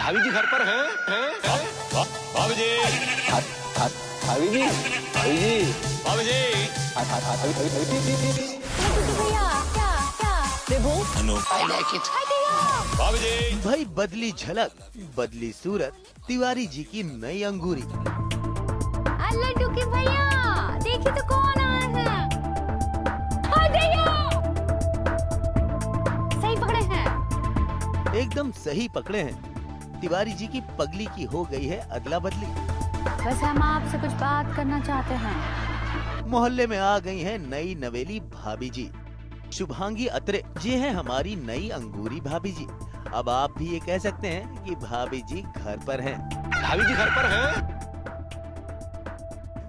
भाभी जी घर पर हैं? भाभी जी, भाभी जी, भाभी जी, भाभी जी, भैया क्या देबो? I like it. भाभी जी, भाई बदली झलक, बदली सूरत, तिवारी जी की नई अंगूरी। लड्डू के भैया देखिए तो कौन आया है। सही पकड़े हैं। एकदम सही पकड़े हैं। तिवारी जी की पगली की हो गई है अदला बदली। वैसे हम आपसे कुछ बात करना चाहते हैं। मोहल्ले में आ गई हैं नई नवेली भाभी जी। शुभांगी अत्रे ये है हमारी नई अंगूरी भाभी जी। अब आप भी ये कह सकते हैं कि भाभी जी घर पर हैं। भाभी जी घर पर हैं?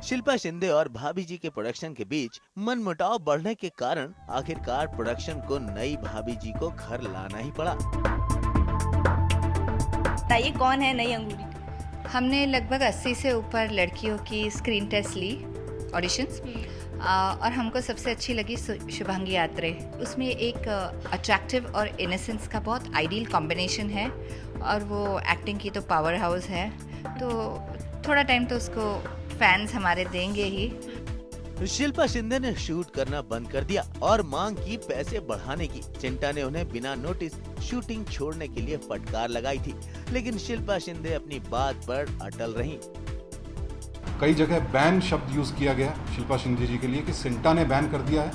शिल्पा शिंदे और भाभी जी के प्रोडक्शन के बीच मनमुटाव बढ़ने के कारण आखिरकार प्रोडक्शन को नई भाभी जी को घर लाना ही पड़ा। बताइए कौन है नई अंगूरी? हमने लगभग 80 से ऊपर लड़कियों की स्क्रीन टेस्ट ली, ऑडिशंस, और हमको सबसे अच्छी लगी शुभांगी आत्रे। उसमें एक अट्रैक्टिव और इनोसेंस का बहुत आइडियल कॉम्बिनेशन है और वो एक्टिंग की तो पावर हाउस है। तो थोड़ा टाइम तो उसको फैंस हमारे देंगे ही। शिल्पा शिंदे ने शूट करना बंद कर दिया और मांग की पैसे बढ़ाने की। चिंटा ने उन्हें बिना नोटिस शूटिंग छोड़ने के लिए फटकार लगाई थी, लेकिन शिल्पा शिंदे अपनी बात पर अटल रहीं। कई जगह बैन शब्द यूज किया गया शिल्पा शिंदे जी के लिए कि सिंटा ने बैन कर दिया है।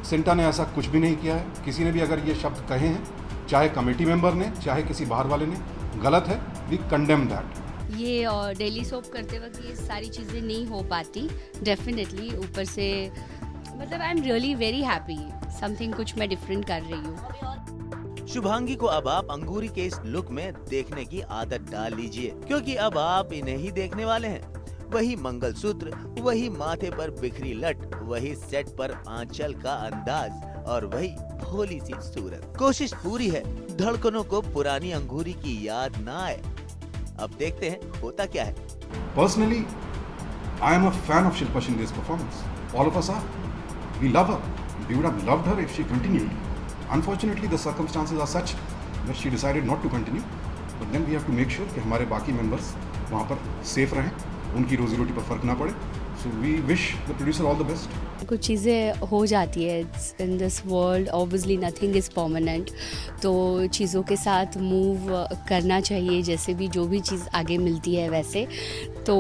सिंटा ने ऐसा कुछ भी नहीं किया है। किसी ने भी अगर ये शब्द कहे हैं, चाहे कमेटी मेंबर ने चाहे किसी बाहर वाले ने, गलत है। We condemn that. ये डेली सोप करते वक्त ये सारी चीज़ें नहीं हो पाती डेफिनेटली। ऊपर से मतलब I am really very happy, something कुछ मैं डिफरेंट कर रही हूँ। शुभांगी को अब आप अंगूरी के इस लुक में देखने की आदत डाल लीजिए, क्योंकि अब आप इन्हें ही देखने वाले हैं। वही मंगलसूत्र, वही माथे पर बिखरी लट, वही सेट पर आंचल का अंदाज और वही भोली सी सूरत। कोशिश पूरी है धड़कनों को पुरानी अंगूरी की याद ना आए। अब देखते हैं होता क्या है। Personally, I am a fan of Shilpa Shinde's performance. All of us are. We love her. We would have loved her if she continued. Unfortunately, the circumstances are such that she decided not to continue. But then we have to make sure कि हमारे बाकी members वहाँ पर safe रहें, उनकी रोजी रोटी पर फर्क ना पड़े. So we wish the producer all the best. कुछ चीज़ें हो जाती है in this world, obviously nothing is permanent. तो चीज़ों के साथ मूव करना चाहिए, जैसे भी जो भी चीज़ आगे मिलती है वैसे। तो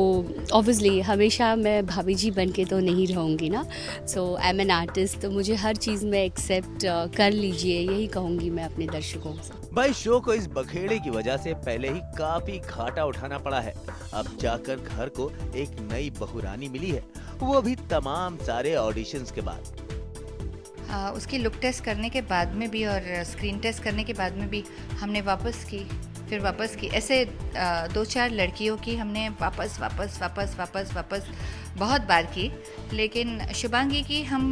ऑब्वियसली हमेशा मैं भाभी जी बन के तो नहीं रहूँगी ना। सो आई एम एन आर्टिस्ट, तो मुझे हर चीज़ में एक्सेप्ट कर लीजिए, यही कहूँगी मैं अपने दर्शकों से। भाई शो को इस बखेड़े की वजह से पहले ही काफी घाटा उठाना पड़ा है। अब जाकर घर को एक नई बहुरानी मिली है, वो भी तमाम सारे ऑडिशंस के बाद। उसकी लुक टेस्ट करने के बाद में भी और स्क्रीन टेस्ट करने के बाद में भी हमने वापस की, फिर वापस की। ऐसे 2-4 लड़कियों की हमने वापस बहुत बार की, लेकिन शुभांगी की हम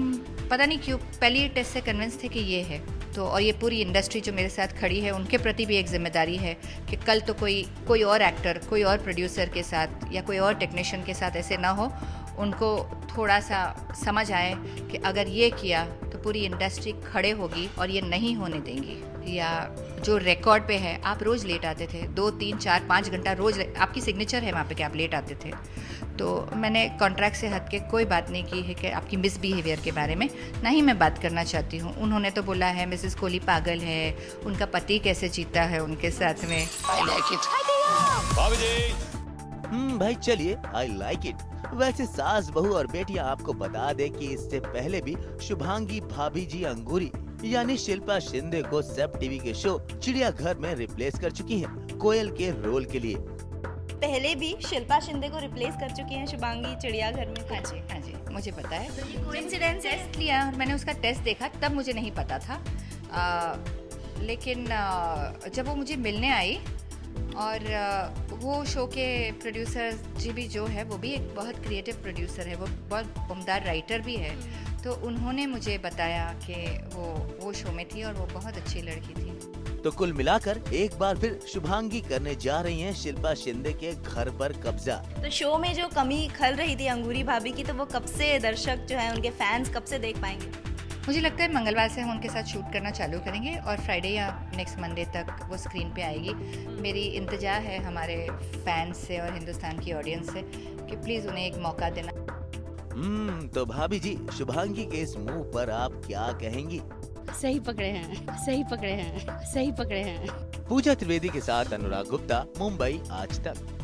पता नहीं क्यों पहली टेस्ट से कन्विंस थे कि ये है। तो और ये पूरी इंडस्ट्री जो मेरे साथ खड़ी है उनके प्रति भी एक जिम्मेदारी है कि कल तो कोई और एक्टर, कोई और प्रोड्यूसर के साथ या कोई और टेक्नीशियन के साथ ऐसे ना हो। उनको थोड़ा सा समझ आए कि अगर ये किया तो पूरी इंडस्ट्री खड़े होगी और ये नहीं होने देंगी। या जो रिकॉर्ड पे है, आप रोज़ लेट आते थे, 2, 3, 4, 5 घंटा रोज़, आपकी सिग्नेचर है वहाँ पे कि आप लेट आते थे। तो मैंने कॉन्ट्रैक्ट से हट के कोई बात नहीं की है कि आपकी मिसबिहेवियर के बारे में, ना ही मैं बात करना चाहती हूँ। उन्होंने तो बोला है मिसेस कोहली पागल है, उनका पति कैसे जीता है उनके साथ में। I like it. भाभी जी, भाई चलिए, आई लाइक इट। वैसे सास बहू और बेटियां आपको बता दे कि इससे पहले भी शुभांगी भाभी जी अंगूरी यानी शिल्पा शिंदे को सब टीवी के शो चिड़ियाघर में रिप्लेस कर चुकी हैं कोयल के रोल के लिए। पहले भी शिल्पा शिंदे को रिप्लेस कर चुकी हैं शुभांगी चिड़ियाघर में। हाँ जी, मुझे पता है। कोइंसिडेंस टेस्ट लिया और मैंने उसका टेस्ट देखा, तब मुझे नहीं पता था। लेकिन जब वो मुझे मिलने आई और वो शो के प्रोड्यूसर जी भी जो है वो भी एक बहुत क्रिएटिव प्रोड्यूसर है, वो बहुत उम्दार राइटर भी है। तो उन्होंने मुझे बताया कि वो शो में थी और वो बहुत अच्छी लड़की थी। तो कुल मिलाकर एक बार फिर शुभांगी करने जा रही हैं शिल्पा शिंदे के घर पर कब्जा। तो शो में जो कमी खल रही थी अंगूरी भाभी की, तो वो कब से दर्शक जो है उनके फैंस कब से देख पाएंगे? मुझे लगता है मंगलवार से हम उनके साथ शूट करना चालू करेंगे और फ्राइडे या नेक्स्ट मंडे तक वो स्क्रीन पे आएगी। मेरी इंतजा है हमारे फैंस से और हिंदुस्तान की ऑडियंस से कि प्लीज़ उन्हें एक मौका देना। तो भाभी जी, शुभांगी के इस मूव पर आप क्या कहेंगी? सही पकड़े हैं, सही पकड़े हैं, सही पकड़े हैं। पूजा त्रिवेदी के साथ अनुराग गुप्ता, मुंबई आज तक।